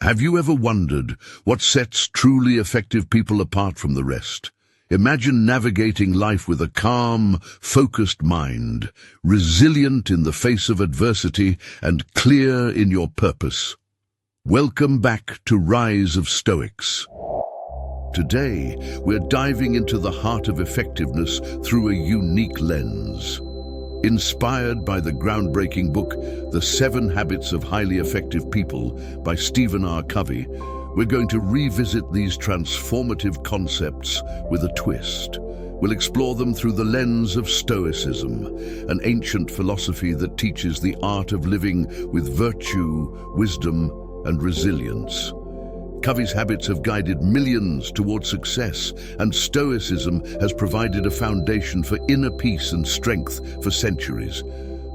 Have you ever wondered what sets truly effective people apart from the rest? Imagine navigating life with a calm, focused mind, resilient in the face of adversity and clear in your purpose. Welcome back to Rise of Stoics. Today, we're diving into the heart of effectiveness through a unique lens. Inspired by the groundbreaking book, The 7 Habits of Highly Effective People by Stephen R. Covey, we're going to revisit these transformative concepts with a twist. We'll explore them through the lens of Stoicism, an ancient philosophy that teaches the art of living with virtue, wisdom, and resilience. Covey's habits have guided millions towards success, and Stoicism has provided a foundation for inner peace and strength for centuries.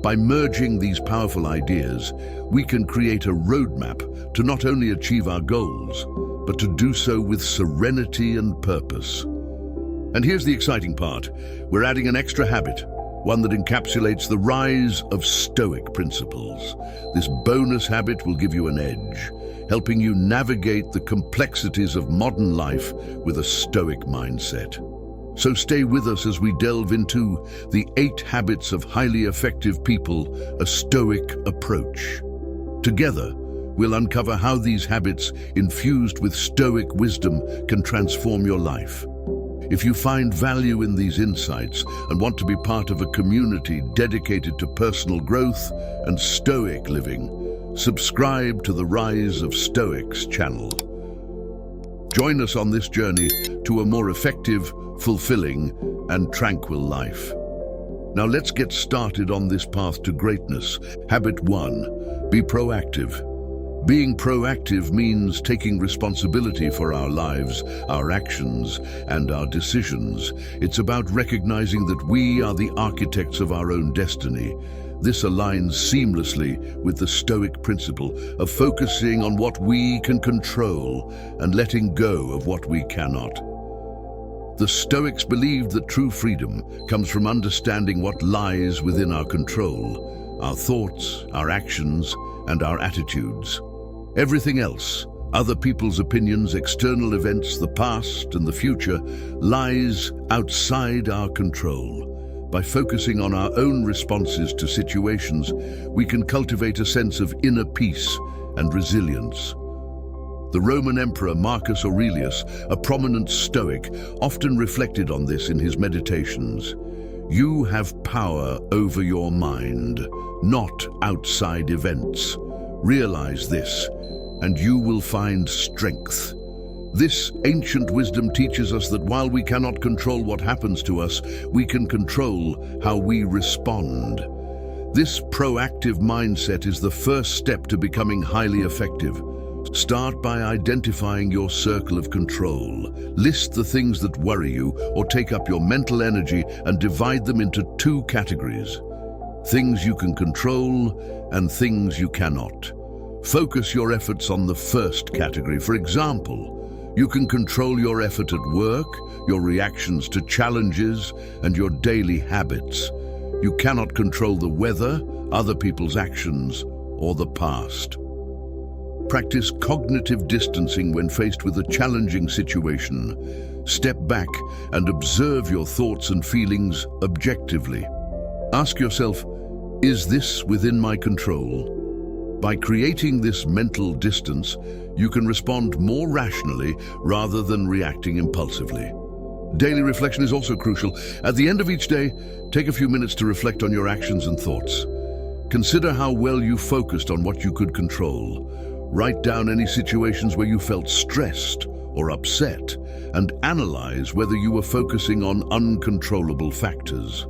By merging these powerful ideas, we can create a roadmap to not only achieve our goals, but to do so with serenity and purpose. And here's the exciting part. We're adding an extra habit, one that encapsulates the rise of Stoic principles. This bonus habit will give you an edge, helping you navigate the complexities of modern life with a Stoic mindset. So stay with us as we delve into the 8 habits of highly effective people, a Stoic approach. Together, we'll uncover how these habits, infused with Stoic wisdom, can transform your life. If you find value in these insights and want to be part of a community dedicated to personal growth and Stoic living, subscribe to the Rise of Stoics channel. Join us on this journey to a more effective, fulfilling, and tranquil life. Now let's get started on this path to greatness. Habit 1. Be proactive. Being proactive means taking responsibility for our lives, our actions, and our decisions. It's about recognizing that we are the architects of our own destiny. This aligns seamlessly with the Stoic principle of focusing on what we can control and letting go of what we cannot. The Stoics believed that true freedom comes from understanding what lies within our control, our thoughts, our actions, and our attitudes. Everything else, other people's opinions, external events, the past and the future, lies outside our control. By focusing on our own responses to situations, we can cultivate a sense of inner peace and resilience. The Roman Emperor Marcus Aurelius, a prominent Stoic, often reflected on this in his meditations. You have power over your mind, not outside events. Realize this, and you will find strength. This ancient wisdom teaches us that while we cannot control what happens to us, we can control how we respond. This proactive mindset is the first step to becoming highly effective. Start by identifying your circle of control. List the things that worry you or take up your mental energy and divide them into 2 categories: things you can control and things you cannot. Focus your efforts on the first category. For example, you can control your effort at work, your reactions to challenges, and your daily habits. You cannot control the weather, other people's actions, or the past. Practice cognitive distancing when faced with a challenging situation. Step back and observe your thoughts and feelings objectively. Ask yourself, is this within my control? By creating this mental distance, you can respond more rationally rather than reacting impulsively. Daily reflection is also crucial. At the end of each day, take a few minutes to reflect on your actions and thoughts. Consider how well you focused on what you could control. Write down any situations where you felt stressed or upset, and analyze whether you were focusing on uncontrollable factors.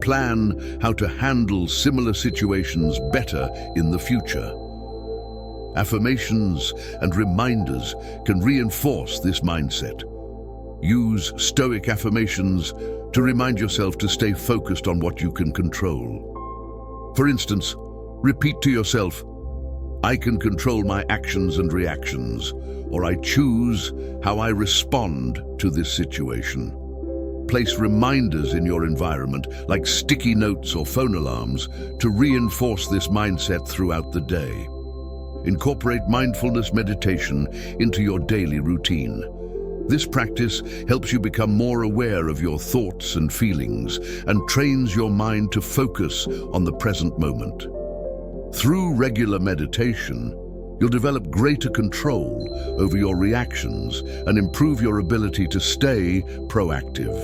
Plan how to handle similar situations better in the future. Affirmations and reminders can reinforce this mindset. Use Stoic affirmations to remind yourself to stay focused on what you can control. For instance, repeat to yourself, I can control my actions and reactions, or I choose how I respond to this situation. Place reminders in your environment, like sticky notes or phone alarms, to reinforce this mindset throughout the day. Incorporate mindfulness meditation into your daily routine. This practice helps you become more aware of your thoughts and feelings and trains your mind to focus on the present moment. Through regular meditation, you'll develop greater control over your reactions and improve your ability to stay proactive.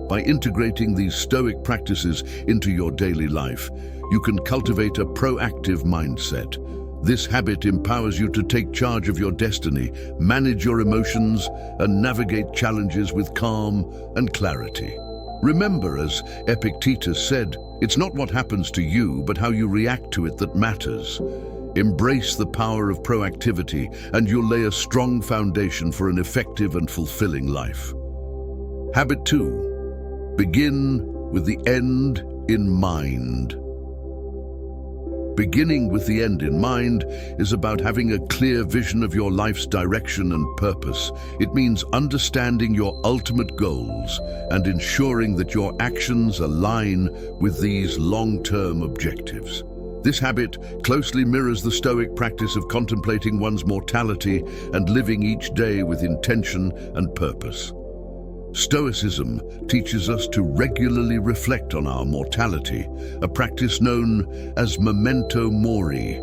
By integrating these Stoic practices into your daily life, you can cultivate a proactive mindset. This habit empowers you to take charge of your destiny, manage your emotions, and navigate challenges with calm and clarity. Remember, as Epictetus said, it's not what happens to you, but how you react to it that matters. Embrace the power of proactivity, and you'll lay a strong foundation for an effective and fulfilling life. Habit 2. Begin with the end in mind. Beginning with the end in mind is about having a clear vision of your life's direction and purpose. It means understanding your ultimate goals and ensuring that your actions align with these long-term objectives. This habit closely mirrors the Stoic practice of contemplating one's mortality and living each day with intention and purpose. Stoicism teaches us to regularly reflect on our mortality, a practice known as memento mori.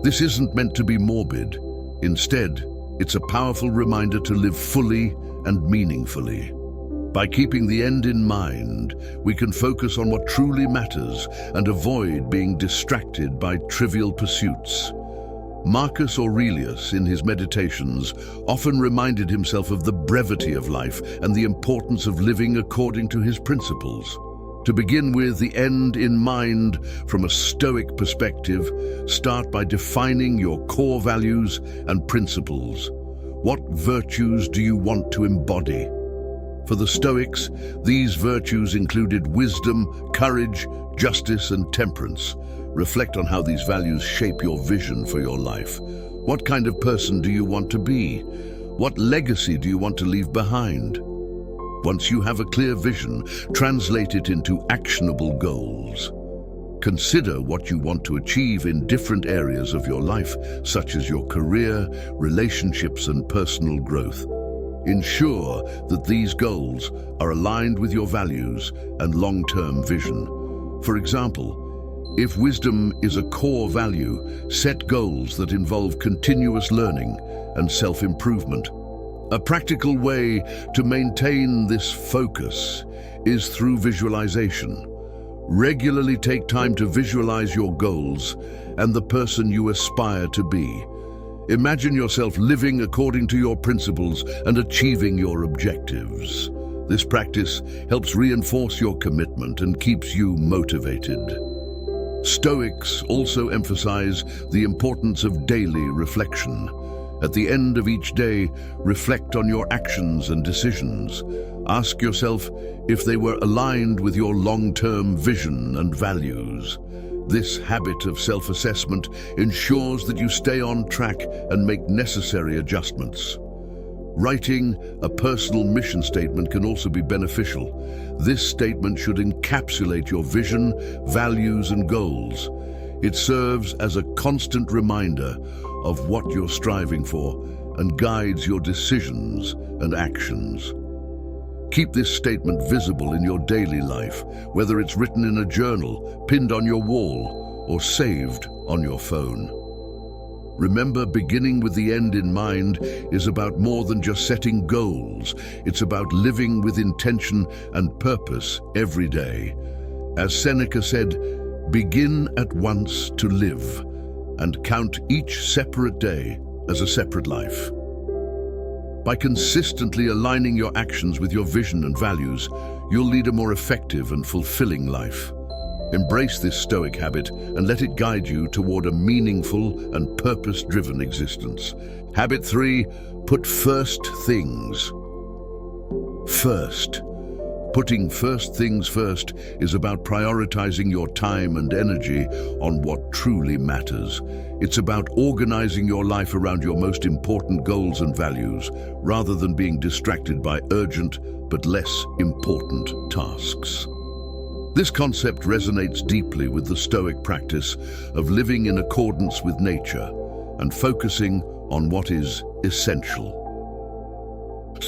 This isn't meant to be morbid. Instead, it's a powerful reminder to live fully and meaningfully. By keeping the end in mind, we can focus on what truly matters and avoid being distracted by trivial pursuits. Marcus Aurelius, in his Meditations, often reminded himself of the brevity of life and the importance of living according to his principles. To begin with the end in mind from a Stoic perspective, start by defining your core values and principles. What virtues do you want to embody? For the Stoics, these virtues included wisdom, courage, justice, and temperance. Reflect on how these values shape your vision for your life. What kind of person do you want to be? What legacy do you want to leave behind? Once you have a clear vision, translate it into actionable goals. Consider what you want to achieve in different areas of your life, such as your career, relationships, and personal growth. Ensure that these goals are aligned with your values and long-term vision. For example, if wisdom is a core value, set goals that involve continuous learning and self-improvement. A practical way to maintain this focus is through visualization. Regularly take time to visualize your goals and the person you aspire to be. Imagine yourself living according to your principles and achieving your objectives. This practice helps reinforce your commitment and keeps you motivated. Stoics also emphasize the importance of daily reflection. At the end of each day, reflect on your actions and decisions. Ask yourself if they were aligned with your long-term vision and values. This habit of self-assessment ensures that you stay on track and make necessary adjustments. Writing a personal mission statement can also be beneficial. This statement should encapsulate your vision, values, and goals. It serves as a constant reminder of what you're striving for and guides your decisions and actions. Keep this statement visible in your daily life, whether it's written in a journal, pinned on your wall, or saved on your phone. Remember, beginning with the end in mind is about more than just setting goals. It's about living with intention and purpose every day. As Seneca said, begin at once to live, and count each separate day as a separate life. By consistently aligning your actions with your vision and values, you'll lead a more effective and fulfilling life. Embrace this Stoic habit and let it guide you toward a meaningful and purpose-driven existence. Habit 3, put first things first. Putting first things first is about prioritizing your time and energy on what truly matters. It's about organizing your life around your most important goals and values, rather than being distracted by urgent but less important tasks. This concept resonates deeply with the Stoic practice of living in accordance with nature and focusing on what is essential.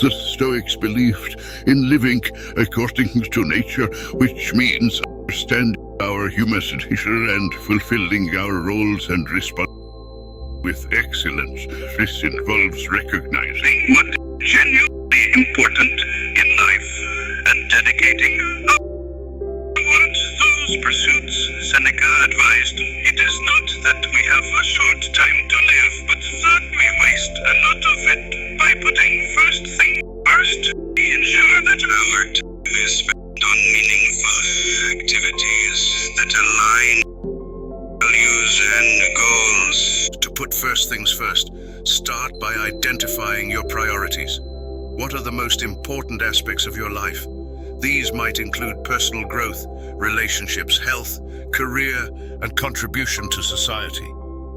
The Stoics believed in living according to nature, which means understanding our humanity and fulfilling our roles and responsibilities with excellence. This involves recognizing what is genuinely important in life and dedicating towards those pursuits. Seneca advised, "It is not that we have a short time to live, but that we waste a lot of it by putting first things first. We ensure that our time is spent on meaningful activities that align values and goals." To put first things first, start by identifying your priorities. What are the most important aspects of your life? These might include personal growth, relationships, health, career, and contribution to society.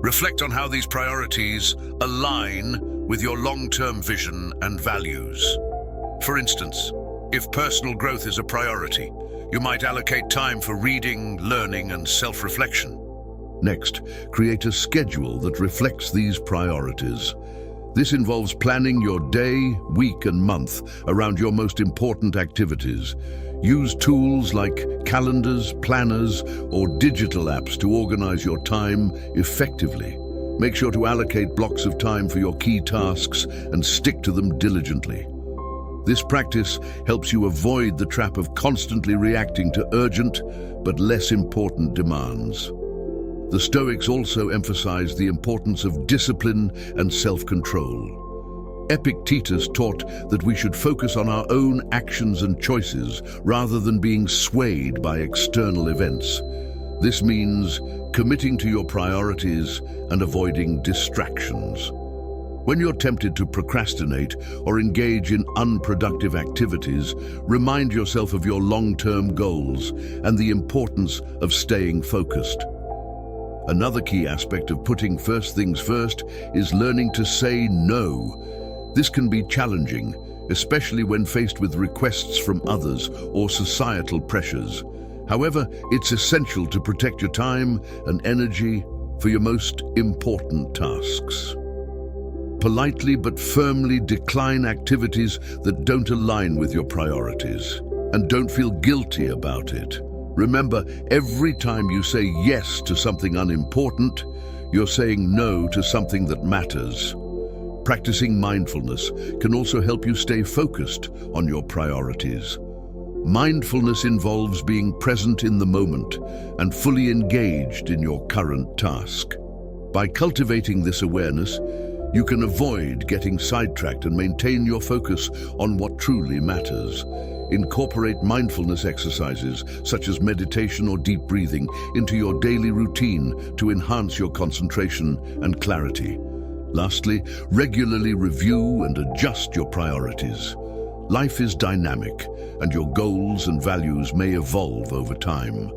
Reflect on how these priorities align with your long-term vision and values. For instance, if personal growth is a priority, you might allocate time for reading, learning, and self-reflection. Next, create a schedule that reflects these priorities. This involves planning your day, week, and month around your most important activities. Use tools like calendars, planners, or digital apps to organize your time effectively. Make sure to allocate blocks of time for your key tasks and stick to them diligently. This practice helps you avoid the trap of constantly reacting to urgent but less important demands. The Stoics also emphasized the importance of discipline and self-control. Epictetus taught that we should focus on our own actions and choices rather than being swayed by external events. This means committing to your priorities and avoiding distractions. When you're tempted to procrastinate or engage in unproductive activities, remind yourself of your long-term goals and the importance of staying focused. Another key aspect of putting first things first is learning to say no. This can be challenging, especially when faced with requests from others or societal pressures. However, it's essential to protect your time and energy for your most important tasks. Politely but firmly decline activities that don't align with your priorities, and don't feel guilty about it. Remember, every time you say yes to something unimportant, you're saying no to something that matters. Practicing mindfulness can also help you stay focused on your priorities. Mindfulness involves being present in the moment and fully engaged in your current task. By cultivating this awareness, you can avoid getting sidetracked and maintain your focus on what truly matters. Incorporate mindfulness exercises, such as meditation or deep breathing, into your daily routine to enhance your concentration and clarity. Lastly, regularly review and adjust your priorities. Life is dynamic, and your goals and values may evolve over time.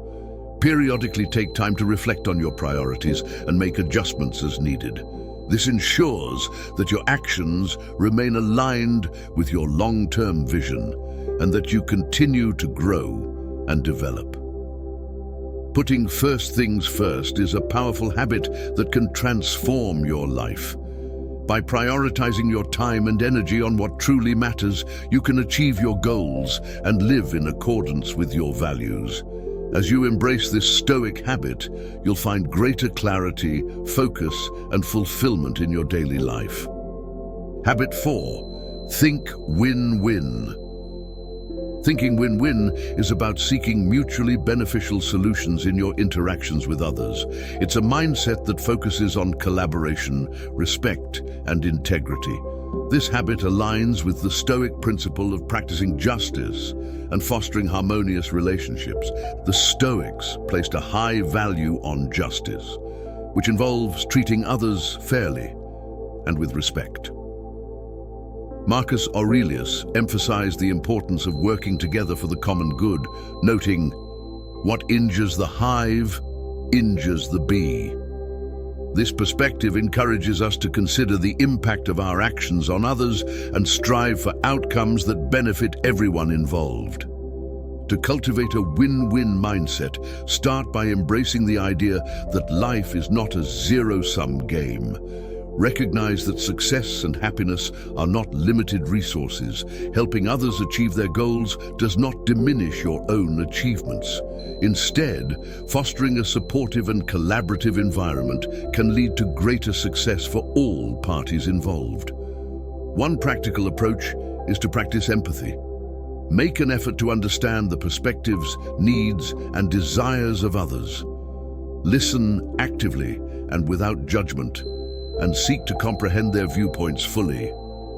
Periodically take time to reflect on your priorities and make adjustments as needed. This ensures that your actions remain aligned with your long-term vision and that you continue to grow and develop. Putting first things first is a powerful habit that can transform your life. By prioritizing your time and energy on what truly matters, you can achieve your goals and live in accordance with your values. As you embrace this Stoic habit, you'll find greater clarity, focus, and fulfillment in your daily life. Habit 4. Think win-win. Thinking win-win is about seeking mutually beneficial solutions in your interactions with others. It's a mindset that focuses on collaboration, respect, and integrity. This habit aligns with the Stoic principle of practicing justice and fostering harmonious relationships. The Stoics placed a high value on justice, which involves treating others fairly and with respect. Marcus Aurelius emphasized the importance of working together for the common good, noting, "What injures the hive injures the bee." This perspective encourages us to consider the impact of our actions on others and strive for outcomes that benefit everyone involved. To cultivate a win-win mindset, start by embracing the idea that life is not a zero-sum game. Recognize that success and happiness are not limited resources. Helping others achieve their goals does not diminish your own achievements. Instead, fostering a supportive and collaborative environment can lead to greater success for all parties involved. One practical approach is to practice empathy. Make an effort to understand the perspectives, needs, and desires of others. Listen actively and without judgment, and seek to comprehend their viewpoints fully.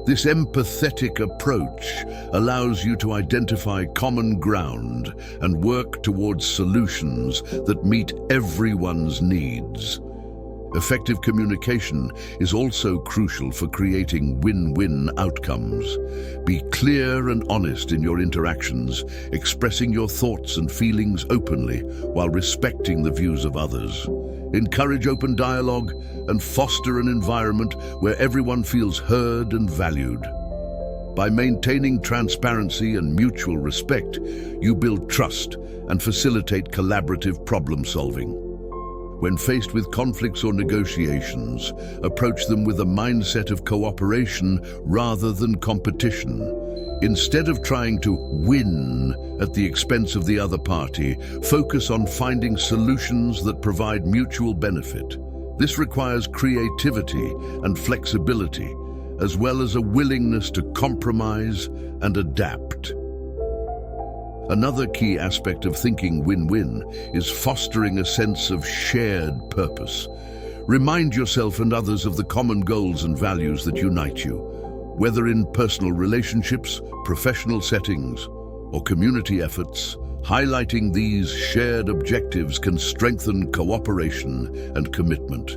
This empathetic approach allows you to identify common ground and work towards solutions that meet everyone's needs. Effective communication is also crucial for creating win-win outcomes. Be clear and honest in your interactions, expressing your thoughts and feelings openly while respecting the views of others. Encourage open dialogue and foster an environment where everyone feels heard and valued. By maintaining transparency and mutual respect, you build trust and facilitate collaborative problem-solving. When faced with conflicts or negotiations, approach them with a mindset of cooperation rather than competition. Instead of trying to win at the expense of the other party, focus on finding solutions that provide mutual benefit. This requires creativity and flexibility, as well as a willingness to compromise and adapt. Another key aspect of thinking win-win is fostering a sense of shared purpose. Remind yourself and others of the common goals and values that unite you. Whether in personal relationships, professional settings, or community efforts, highlighting these shared objectives can strengthen cooperation and commitment.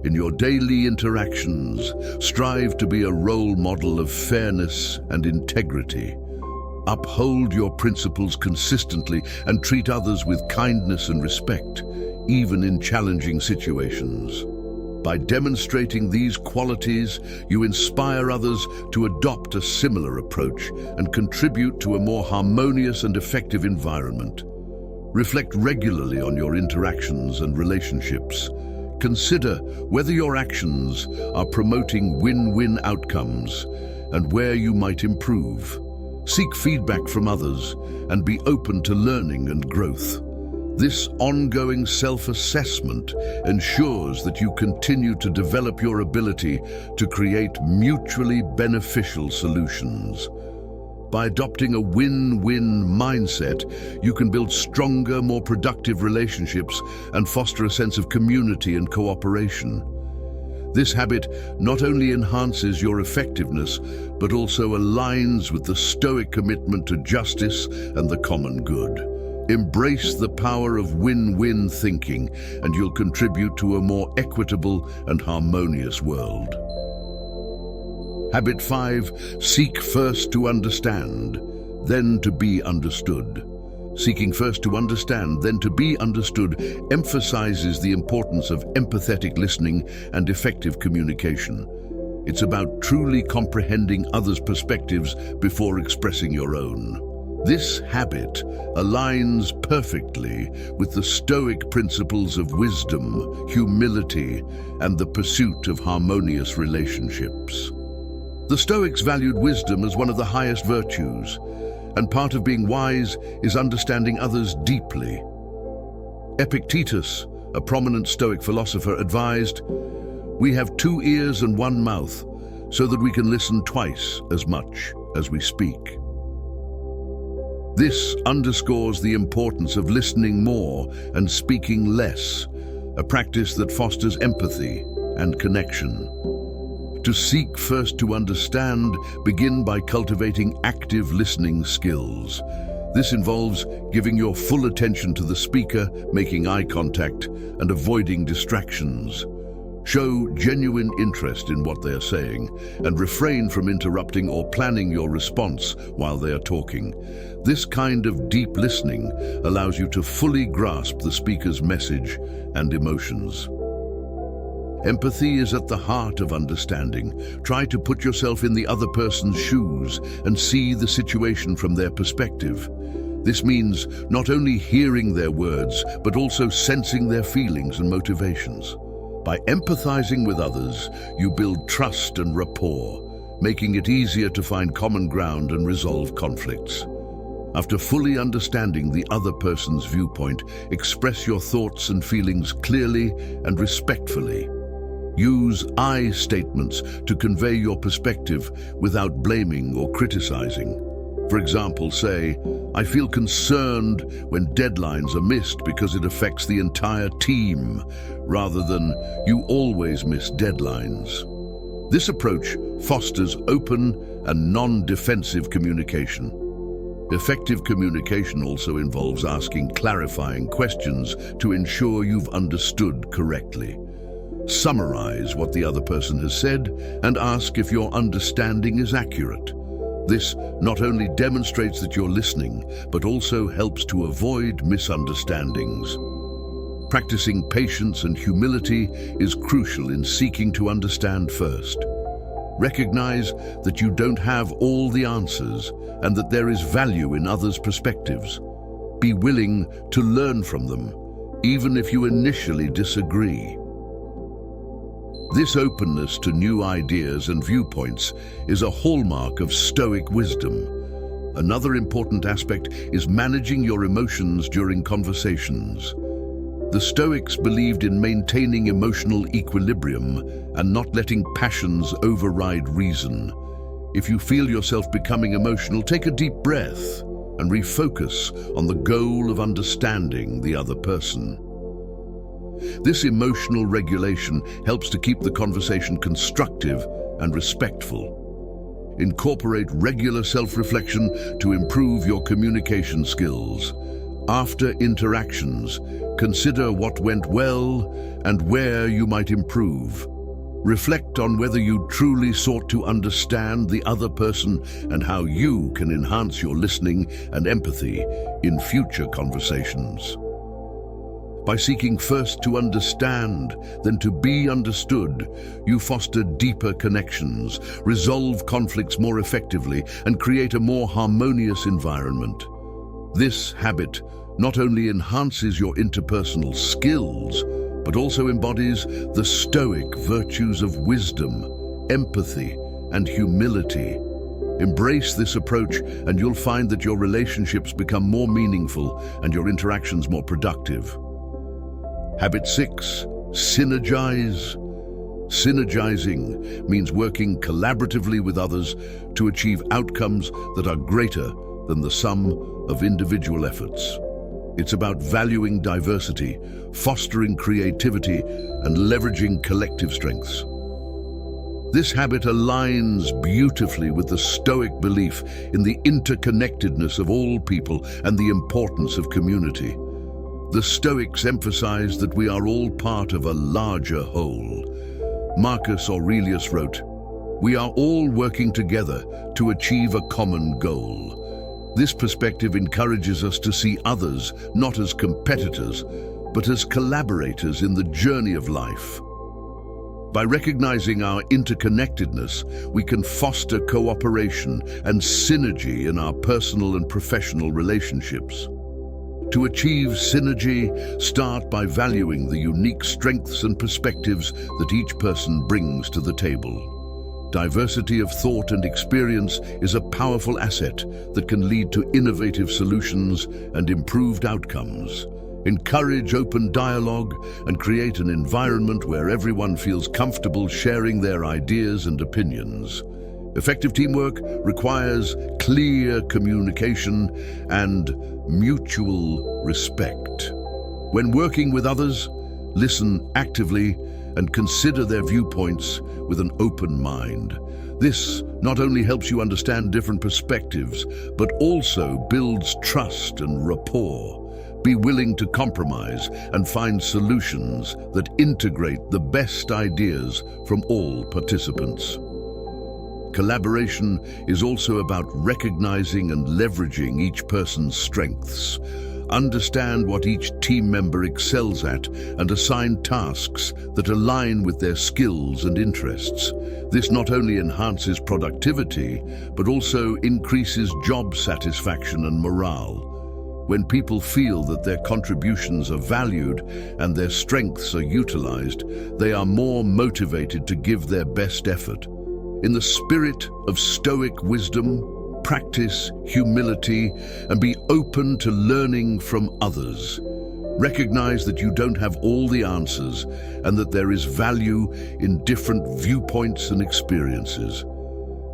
In your daily interactions, strive to be a role model of fairness and integrity. Uphold your principles consistently and treat others with kindness and respect, even in challenging situations. By demonstrating these qualities, you inspire others to adopt a similar approach and contribute to a more harmonious and effective environment. Reflect regularly on your interactions and relationships. Consider whether your actions are promoting win-win outcomes and where you might improve. Seek feedback from others and be open to learning and growth. This ongoing self-assessment ensures that you continue to develop your ability to create mutually beneficial solutions. By adopting a win-win mindset, you can build stronger, more productive relationships and foster a sense of community and cooperation. This habit not only enhances your effectiveness, but also aligns with the Stoic commitment to justice and the common good. Embrace the power of win-win thinking, and you'll contribute to a more equitable and harmonious world. Habit 5. Seek first to understand, then to be understood. Seeking first to understand, then to be understood emphasizes the importance of empathetic listening and effective communication. It's about truly comprehending others' perspectives before expressing your own. This habit aligns perfectly with the Stoic principles of wisdom, humility, and the pursuit of harmonious relationships. The Stoics valued wisdom as one of the highest virtues, and part of being wise is understanding others deeply. Epictetus, a prominent Stoic philosopher, advised, "We have 2 ears and 1 mouth, so that we can listen twice as much as we speak." This underscores the importance of listening more and speaking less, a practice that fosters empathy and connection. To seek first to understand, begin by cultivating active listening skills. This involves giving your full attention to the speaker, making eye contact, and avoiding distractions. Show genuine interest in what they are saying, and refrain from interrupting or planning your response while they are talking. This kind of deep listening allows you to fully grasp the speaker's message and emotions. Empathy is at the heart of understanding. Try to put yourself in the other person's shoes and see the situation from their perspective. This means not only hearing their words, but also sensing their feelings and motivations. By empathizing with others, you build trust and rapport, making it easier to find common ground and resolve conflicts. After fully understanding the other person's viewpoint, express your thoughts and feelings clearly and respectfully. Use I statements to convey your perspective without blaming or criticizing. For example, say, "I feel concerned when deadlines are missed because it affects the entire team," rather than "you always miss deadlines." This approach fosters open and non-defensive communication. Effective communication also involves asking clarifying questions to ensure you've understood correctly. Summarize what the other person has said and ask if your understanding is accurate. This not only demonstrates that you're listening, but also helps to avoid misunderstandings. Practicing patience and humility is crucial in seeking to understand first. Recognize that you don't have all the answers and that there is value in others' perspectives. Be willing to learn from them, even if you initially disagree. This openness to new ideas and viewpoints is a hallmark of Stoic wisdom. Another important aspect is managing your emotions during conversations. The Stoics believed in maintaining emotional equilibrium and not letting passions override reason. If you feel yourself becoming emotional, take a deep breath and refocus on the goal of understanding the other person. This emotional regulation helps to keep the conversation constructive and respectful. Incorporate regular self-reflection to improve your communication skills. After interactions, consider what went well and where you might improve. Reflect on whether you truly sought to understand the other person and how you can enhance your listening and empathy in future conversations. By seeking first to understand, then to be understood, you foster deeper connections, resolve conflicts more effectively, and create a more harmonious environment. This habit not only enhances your interpersonal skills, but also embodies the Stoic virtues of wisdom, empathy, and humility. Embrace this approach, and you'll find that your relationships become more meaningful and your interactions more productive. Habit 6, synergize. Synergizing means working collaboratively with others to achieve outcomes that are greater than the sum of individual efforts. It's about valuing diversity, fostering creativity, and leveraging collective strengths. This habit aligns beautifully with the Stoic belief in the interconnectedness of all people and the importance of community. The Stoics emphasize that we are all part of a larger whole. Marcus Aurelius wrote, "We are all working together to achieve a common goal." This perspective encourages us to see others not as competitors, but as collaborators in the journey of life. By recognizing our interconnectedness, we can foster cooperation and synergy in our personal and professional relationships. To achieve synergy, start by valuing the unique strengths and perspectives that each person brings to the table. Diversity of thought and experience is a powerful asset that can lead to innovative solutions and improved outcomes. Encourage open dialogue and create an environment where everyone feels comfortable sharing their ideas and opinions. Effective teamwork requires clear communication and mutual respect. When working with others, listen actively and consider their viewpoints with an open mind. This not only helps you understand different perspectives, but also builds trust and rapport. Be willing to compromise and find solutions that integrate the best ideas from all participants. Collaboration is also about recognizing and leveraging each person's strengths. Understand what each team member excels at and assign tasks that align with their skills and interests. This not only enhances productivity, but also increases job satisfaction and morale. When people feel that their contributions are valued and their strengths are utilized, they are more motivated to give their best effort. In the spirit of Stoic wisdom, practice humility and be open to learning from others. Recognize that you don't have all the answers and that there is value in different viewpoints and experiences.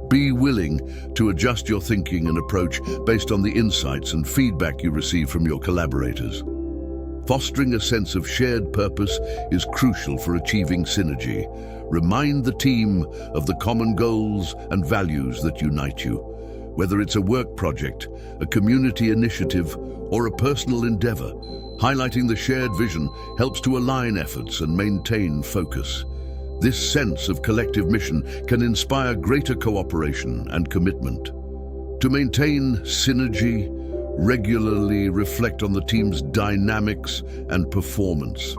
Be willing to adjust your thinking and approach based on the insights and feedback you receive from your collaborators. Fostering a sense of shared purpose is crucial for achieving synergy. Remind the team of the common goals and values that unite you. Whether it's a work project, a community initiative, or a personal endeavor, highlighting the shared vision helps to align efforts and maintain focus. This sense of collective mission can inspire greater cooperation and commitment. To maintain synergy, regularly reflect on the team's dynamics and performance.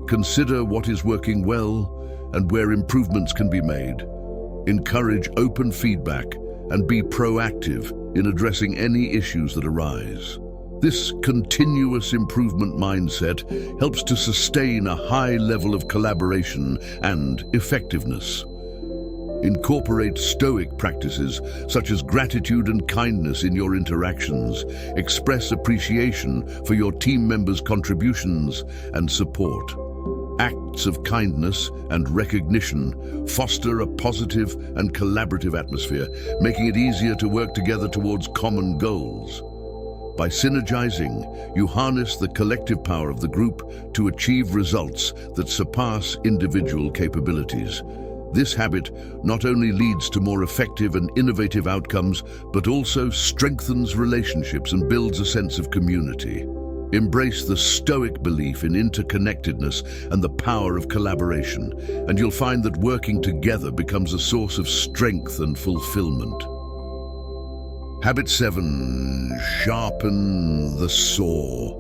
Consider what is working well and where improvements can be made. Encourage open feedback and be proactive in addressing any issues that arise. This continuous improvement mindset helps to sustain a high level of collaboration and effectiveness. Incorporate Stoic practices such as gratitude and kindness in your interactions. Express appreciation for your team members' contributions and support. Acts of kindness and recognition foster a positive and collaborative atmosphere, making it easier to work together towards common goals. By synergizing, you harness the collective power of the group to achieve results that surpass individual capabilities. This habit not only leads to more effective and innovative outcomes, but also strengthens relationships and builds a sense of community. Embrace the Stoic belief in interconnectedness and the power of collaboration, and you'll find that working together becomes a source of strength and fulfillment. Habit 7. Sharpen the saw.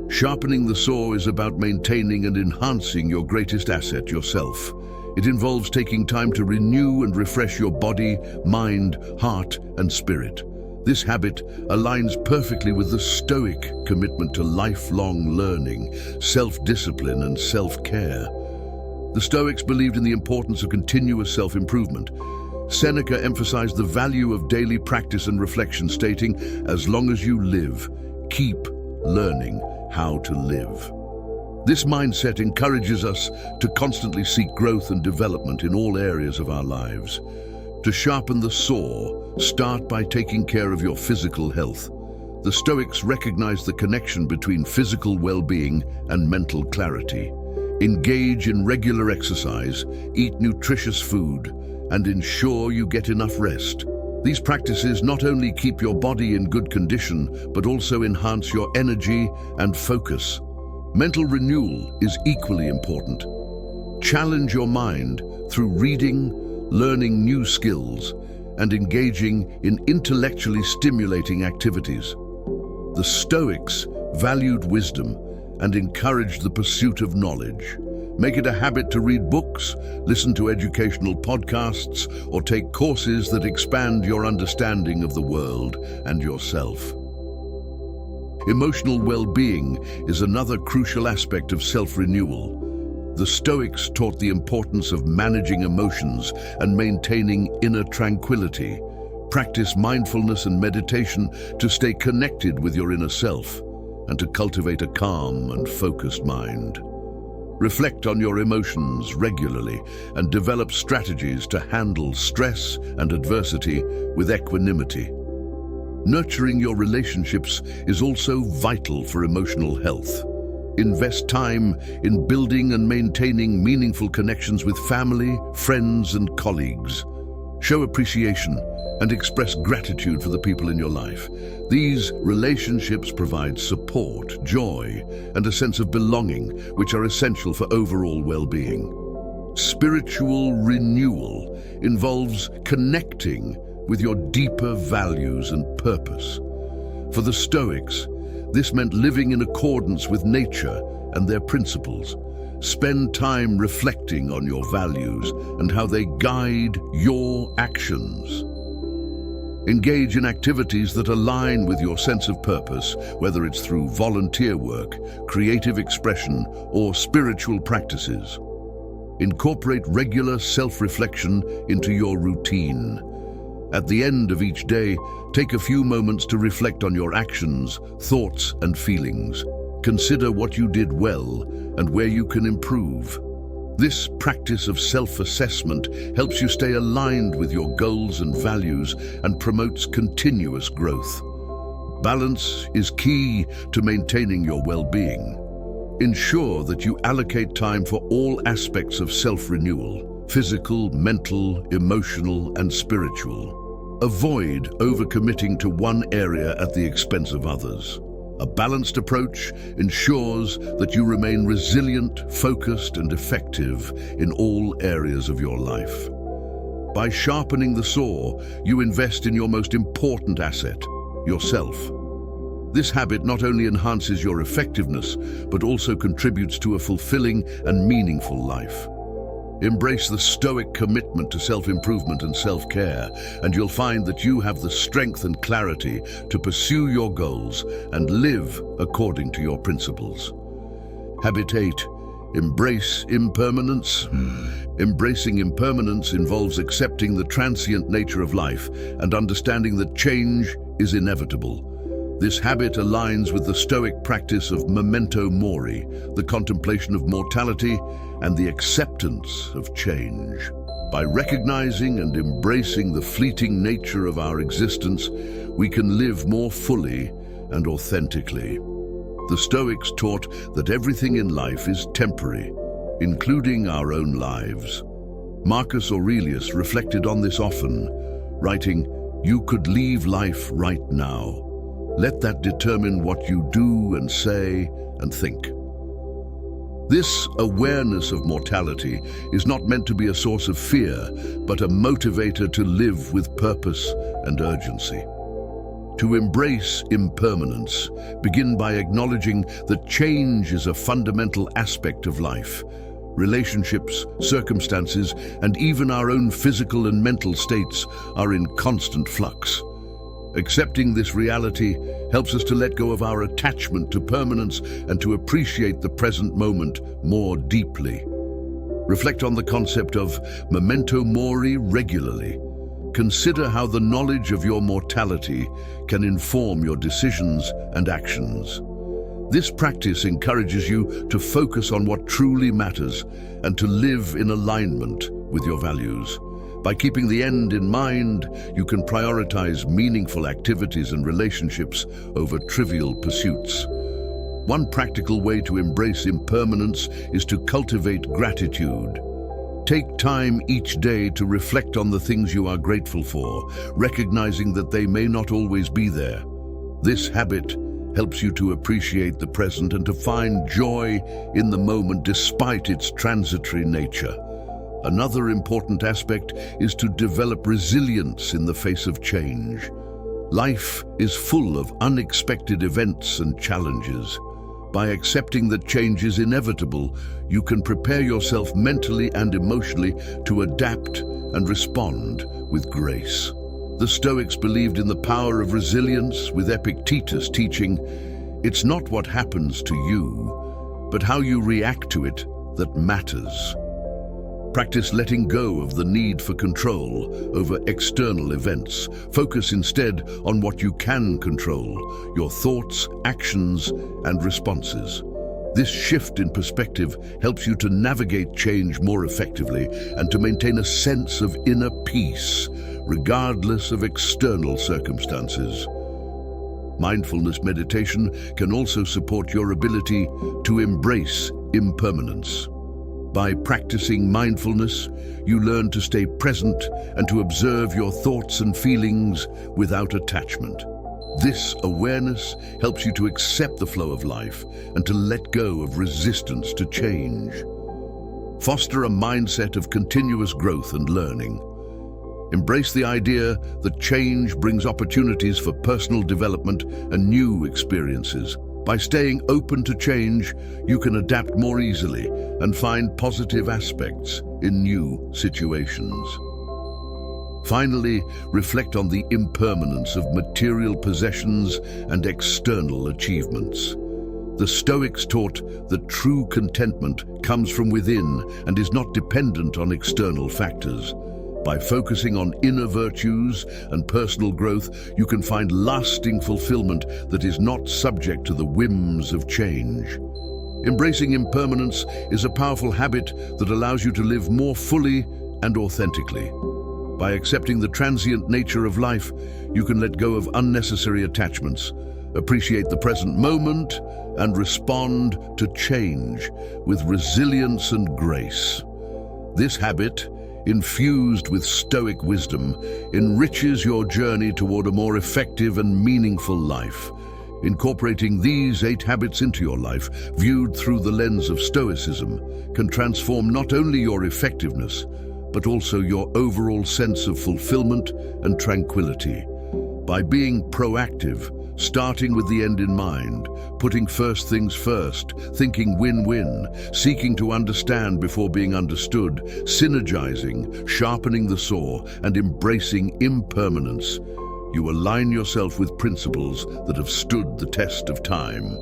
Sharpening the saw is about maintaining and enhancing your greatest asset, yourself. It involves taking time to renew and refresh your body, mind, heart, and spirit. This habit aligns perfectly with the Stoic commitment to lifelong learning, self-discipline, and self-care. The Stoics believed in the importance of continuous self-improvement. Seneca emphasized the value of daily practice and reflection, stating, "As long as you live, keep learning how to live." This mindset encourages us to constantly seek growth and development in all areas of our lives. To sharpen the saw, start by taking care of your physical health. The Stoics recognize the connection between physical well-being and mental clarity. Engage in regular exercise, eat nutritious food, and ensure you get enough rest. These practices not only keep your body in good condition, but also enhance your energy and focus. Mental renewal is equally important. Challenge your mind through reading, learning new skills, and engaging in intellectually stimulating activities. The Stoics valued wisdom and encouraged the pursuit of knowledge. Make it a habit to read books, listen to educational podcasts, or take courses that expand your understanding of the world and yourself. Emotional well-being is another crucial aspect of self-renewal. The Stoics taught the importance of managing emotions and maintaining inner tranquility. Practice mindfulness and meditation to stay connected with your inner self and to cultivate a calm and focused mind. Reflect on your emotions regularly and develop strategies to handle stress and adversity with equanimity. Nurturing your relationships is also vital for emotional health. Invest time in building and maintaining meaningful connections with family, friends, and colleagues. Show appreciation and express gratitude for the people in your life. These relationships provide support, joy, and a sense of belonging, which are essential for overall well-being. Spiritual renewal involves connecting with your deeper values and purpose. For the Stoics, this meant living in accordance with nature and their principles. Spend time reflecting on your values and how they guide your actions. Engage in activities that align with your sense of purpose, whether it's through volunteer work, creative expression, or spiritual practices. Incorporate regular self-reflection into your routine. At the end of each day, take a few moments to reflect on your actions, thoughts, and feelings. Consider what you did well and where you can improve. This practice of self-assessment helps you stay aligned with your goals and values and promotes continuous growth. Balance is key to maintaining your well-being. Ensure that you allocate time for all aspects of self-renewal: physical, mental, emotional, and spiritual. Avoid overcommitting to one area at the expense of others. A balanced approach ensures that you remain resilient, focused, and effective in all areas of your life. By sharpening the saw, you invest in your most important asset, yourself. This habit not only enhances your effectiveness, but also contributes to a fulfilling and meaningful life. Embrace the Stoic commitment to self-improvement and self-care, and you'll find that you have the strength and clarity to pursue your goals and live according to your principles. Habit 8. Embrace impermanence. Embracing impermanence involves accepting the transient nature of life and understanding that change is inevitable. This habit aligns with the Stoic practice of memento mori, the contemplation of mortality and the acceptance of change. By recognizing and embracing the fleeting nature of our existence, we can live more fully and authentically. The Stoics taught that everything in life is temporary, including our own lives. Marcus Aurelius reflected on this often, writing, "You could leave life right now. Let that determine what you do and say and think." This awareness of mortality is not meant to be a source of fear, but a motivator to live with purpose and urgency. To embrace impermanence, begin by acknowledging that change is a fundamental aspect of life. Relationships, circumstances, and even our own physical and mental states are in constant flux. Accepting this reality helps us to let go of our attachment to permanence and to appreciate the present moment more deeply. Reflect on the concept of memento mori regularly. Consider how the knowledge of your mortality can inform your decisions and actions. This practice encourages you to focus on what truly matters and to live in alignment with your values. By keeping the end in mind, you can prioritize meaningful activities and relationships over trivial pursuits. One practical way to embrace impermanence is to cultivate gratitude. Take time each day to reflect on the things you are grateful for, recognizing that they may not always be there. This habit helps you to appreciate the present and to find joy in the moment despite its transitory nature. Another important aspect is to develop resilience in the face of change. Life is full of unexpected events and challenges. By accepting that change is inevitable, you can prepare yourself mentally and emotionally to adapt and respond with grace. The Stoics believed in the power of resilience, with Epictetus teaching, "It's not what happens to you, but how you react to it that matters." Practice letting go of the need for control over external events. Focus instead on what you can control, your thoughts, actions, and responses. This shift in perspective helps you to navigate change more effectively and to maintain a sense of inner peace, regardless of external circumstances. Mindfulness meditation can also support your ability to embrace impermanence. By practicing mindfulness, you learn to stay present and to observe your thoughts and feelings without attachment. This awareness helps you to accept the flow of life and to let go of resistance to change. Foster a mindset of continuous growth and learning. Embrace the idea that change brings opportunities for personal development and new experiences. By staying open to change, you can adapt more easily and find positive aspects in new situations. Finally, reflect on the impermanence of material possessions and external achievements. The Stoics taught that true contentment comes from within and is not dependent on external factors. By focusing on inner virtues and personal growth, you can find lasting fulfillment that is not subject to the whims of change. Embracing impermanence is a powerful habit that allows you to live more fully and authentically. By accepting the transient nature of life, you can let go of unnecessary attachments, appreciate the present moment, and respond to change with resilience and grace. This habit, infused with Stoic wisdom, enriches your journey toward a more effective and meaningful life. Incorporating these 8 habits into your life, viewed through the lens of Stoicism, can transform not only your effectiveness, but also your overall sense of fulfillment and tranquility. By being proactive, starting with the end in mind, putting first things first, thinking win-win, seeking to understand before being understood, synergizing, sharpening the saw, and embracing impermanence, you align yourself with principles that have stood the test of time.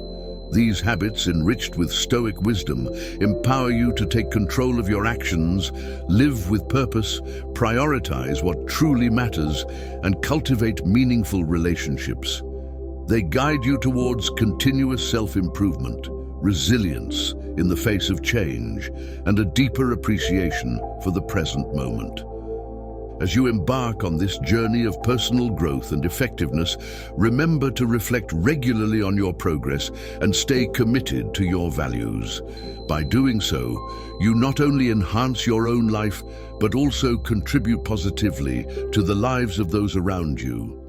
These habits, enriched with Stoic wisdom, empower you to take control of your actions, live with purpose, prioritize what truly matters, and cultivate meaningful relationships. They guide you towards continuous self-improvement, resilience in the face of change, and a deeper appreciation for the present moment. As you embark on this journey of personal growth and effectiveness, remember to reflect regularly on your progress and stay committed to your values. By doing so, you not only enhance your own life, but also contribute positively to the lives of those around you.